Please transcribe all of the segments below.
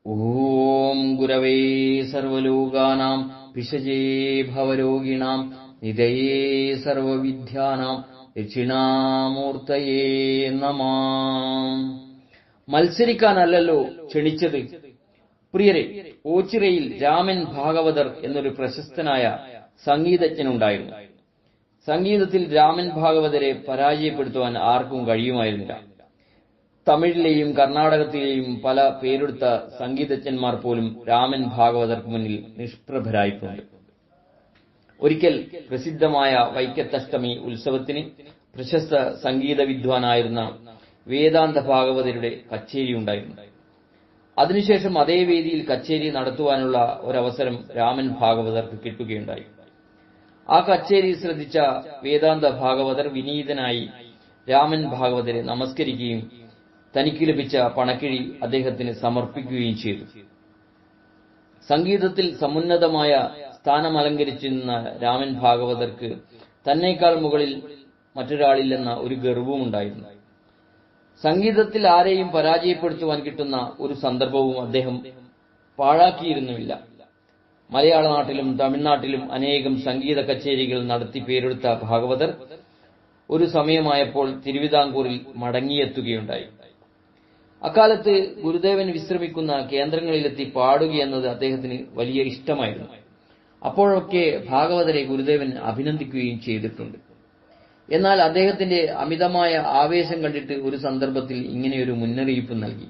ഓം ഗുരവേ സർവലോകാനാം ഭിഷജേ ഭവരോഗിണാം നിധയേ സർവവിദ്യാനാം ദക്ഷിണാമൂർത്തയേ നമഃ. മത്സരിക്കാനല്ലല്ലോ ക്ഷണിച്ചത്. പ്രിയരെ, ഓച്ചിറയിൽ രാമൻ ഭാഗവതർ എന്നൊരു പ്രശസ്തനായ സംഗീതജ്ഞനുണ്ടായിരുന്നു. സംഗീതത്തിൽ രാമൻ ഭാഗവതരെ പരാജയപ്പെടുത്തുവാൻ ആർക്കും കഴിയുമായിരുന്നില്ല. തമിഴിലെയും കർണാടകത്തിലെയും പല പേരെടുത്ത സംഗീതജ്ഞന്മാർ പോലും രാമൻ ഭാഗവതർക്ക് മുന്നിൽ നിഷ്പ്രഭരായിട്ടുണ്ട്. ഒരിക്കൽ പ്രസിദ്ധമായ വൈക്കത്തഷ്ടമി ഉത്സവത്തിന് പ്രശസ്ത സംഗീത വിദ്വാനായിരുന്ന വേദാന്ത ഭാഗവതരുടെ കച്ചേരി ഉണ്ടായിരുന്നു. അതിനുശേഷം അതേ വേദിയിൽ കച്ചേരി നടത്തുവാനുള്ള ഒരവസരം രാമൻ ഭാഗവതർക്ക് കിട്ടുകയുണ്ടായി. ആ കച്ചേരി ശ്രദ്ധിച്ച വേദാന്ത ഭാഗവതർ വിനീതനായി രാമൻ ഭാഗവതരെ നമസ്കരിക്കുകയും തനിക്ക് ലഭിച്ച പണക്കിഴി അദ്ദേഹത്തിന് സമർപ്പിക്കുകയും ചെയ്തു. സംഗീതത്തിൽ സമുന്നതമായ സ്ഥാനമലങ്കരിച്ചിരുന്ന രാമൻ ഭാഗവതർക്ക് തന്നേക്കാൾ മുകളിൽ മറ്റൊരാളില്ലെന്ന ഒരു ഗർവവുമുണ്ടായിരുന്നു. സംഗീതത്തിൽ ആരെയും പരാജയപ്പെടുത്തുവാൻ കിട്ടുന്ന ഒരു സന്ദർഭവും അദ്ദേഹം പാഴാക്കിയിരുന്നുമില്ല. മലയാള നാട്ടിലും തമിഴ്നാട്ടിലും അനേകം സംഗീത കച്ചേരികൾ നടത്തി പേരെടുത്ത ഭാഗവതർ ഒരു സമയമായപ്പോൾ തിരുവിതാംകൂറിൽ മടങ്ങിയെത്തുകയുണ്ടായി. അക്കാലത്ത് ഗുരുദേവൻ വിശ്രമിക്കുന്ന കേന്ദ്രങ്ങളിലെത്തി പാടുകയെന്നത് അദ്ദേഹത്തിന് വലിയ ഇഷ്ടമായിരുന്നു. അപ്പോഴൊക്കെ ഭാഗവതരെ ഗുരുദേവൻ അഭിനന്ദിക്കുകയും ചെയ്തിട്ടുണ്ട്. എന്നാൽ അദ്ദേഹത്തിന്റെ അമിതമായ ആവേശം കണ്ടിട്ട് ഒരു സന്ദർഭത്തിൽ ഇങ്ങനെയൊരു മുന്നറിയിപ്പ് നൽകി.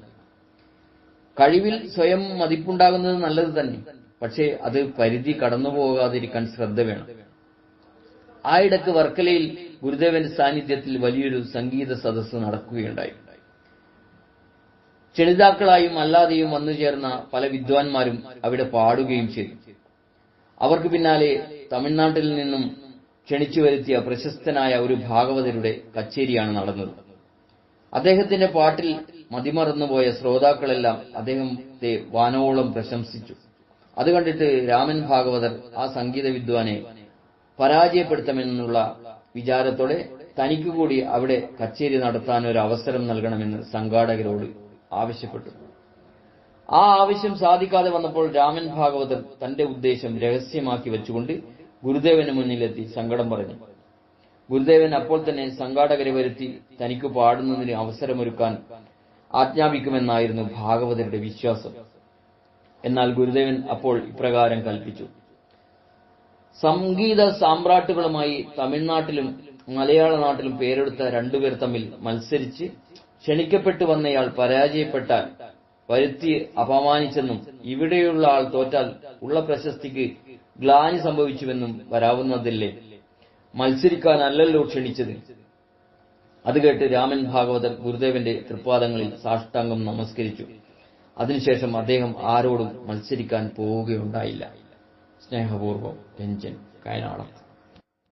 കഴിവിൽ സ്വയം മതിപ്പുണ്ടാകുന്നത് നല്ലത് തന്നെ, പക്ഷേ അത് പരിധി കടന്നുപോകാതിരിക്കാൻ ശ്രദ്ധ വേണം. ആയിടക്ക് വർക്കലയിൽ ഗുരുദേവന്റെ സാന്നിധ്യത്തിൽ വലിയൊരു സംഗീത സദസ്സ് നടക്കുകയുണ്ടായി. ക്ഷണിതാക്കളായും അല്ലാതെയും വന്നുചേർന്ന പല വിദ്വാൻമാരും അവിടെ പാടുകയും ചെയ്തു. അവർക്ക് പിന്നാലെ തമിഴ്നാട്ടിൽ നിന്നും ക്ഷണിച്ചു വരുത്തിയ പ്രശസ്തനായ ഒരു ഭാഗവതരുടെ കച്ചേരിയാണ് നടന്നത്. അദ്ദേഹത്തിന്റെ പാട്ടിൽ മതിമറന്നുപോയ ശ്രോതാക്കളെല്ലാം അദ്ദേഹത്തെ വാനോളം പ്രശംസിച്ചു. അത് കണ്ടിട്ട് രാമൻ ഭാഗവതർ ആ സംഗീത വിദ്വാനെ പരാജയപ്പെടുത്താമെന്നുള്ള വിചാരത്തോടെ തനിക്ക് കൂടി അവിടെ കച്ചേരി നടത്താൻ ഒരു അവസരം നൽകണമെന്ന് സംഘാടകരോട് ആവശ്യപ്പെട്ടു. ആ ആവശ്യം സാധിക്കാതെ വന്നപ്പോൾ രാമൻ ഭാഗവതർ തന്റെ ഉദ്ദേശം രഹസ്യമാക്കി വെച്ചുകൊണ്ട് ഗുരുദേവന് മുന്നിലെത്തി സങ്കടം പറഞ്ഞു. ഗുരുദേവൻ അപ്പോൾ തന്നെ സംഘാടകരെ വരുത്തി തനിക്ക് പാടുന്നതിന് അവസരമൊരുക്കാൻ ആജ്ഞാപിക്കുമെന്നായിരുന്നു ഭാഗവതരുടെ വിശ്വാസം. എന്നാൽ ഗുരുദേവൻ അപ്പോൾ ഇപ്രകാരം കൽപ്പിച്ചു: സംഗീത സാമ്രാട്ടുകളുമായി തമിഴ്നാട്ടിലും മലയാള നാട്ടിലും പേരെടുത്ത രണ്ടുപേർ തമ്മിൽ മത്സരിച്ച് ക്ഷണിക്കപ്പെട്ടു വന്നയാൾ പരാജയപ്പെട്ടാൽ വരുത്തി അപമാനിച്ചെന്നും ഇവിടെയുള്ള ആൾ തോറ്റാൽ ഉള്ള പ്രശസ്തിക്ക് ഗ്ലാനി സംഭവിച്ചുവെന്നും വരാവുന്നതല്ലേ, മത്സരിക്കാനല്ലല്ലോ ക്ഷണിച്ചത്. അത് കേട്ട് രാമൻ ഭാഗവതർ ഗുരുദേവന്റെ തൃപ്പാദങ്ങളിൽ സാഷ്ടാംഗം നമസ്കരിച്ചു. അതിനുശേഷം അദ്ദേഹം ആരോടും മത്സരിക്കാൻ പോവുകയുണ്ടായില്ല. സ്നേഹപൂർവ്വം രഞ്ജൻ, കയനാടൻ.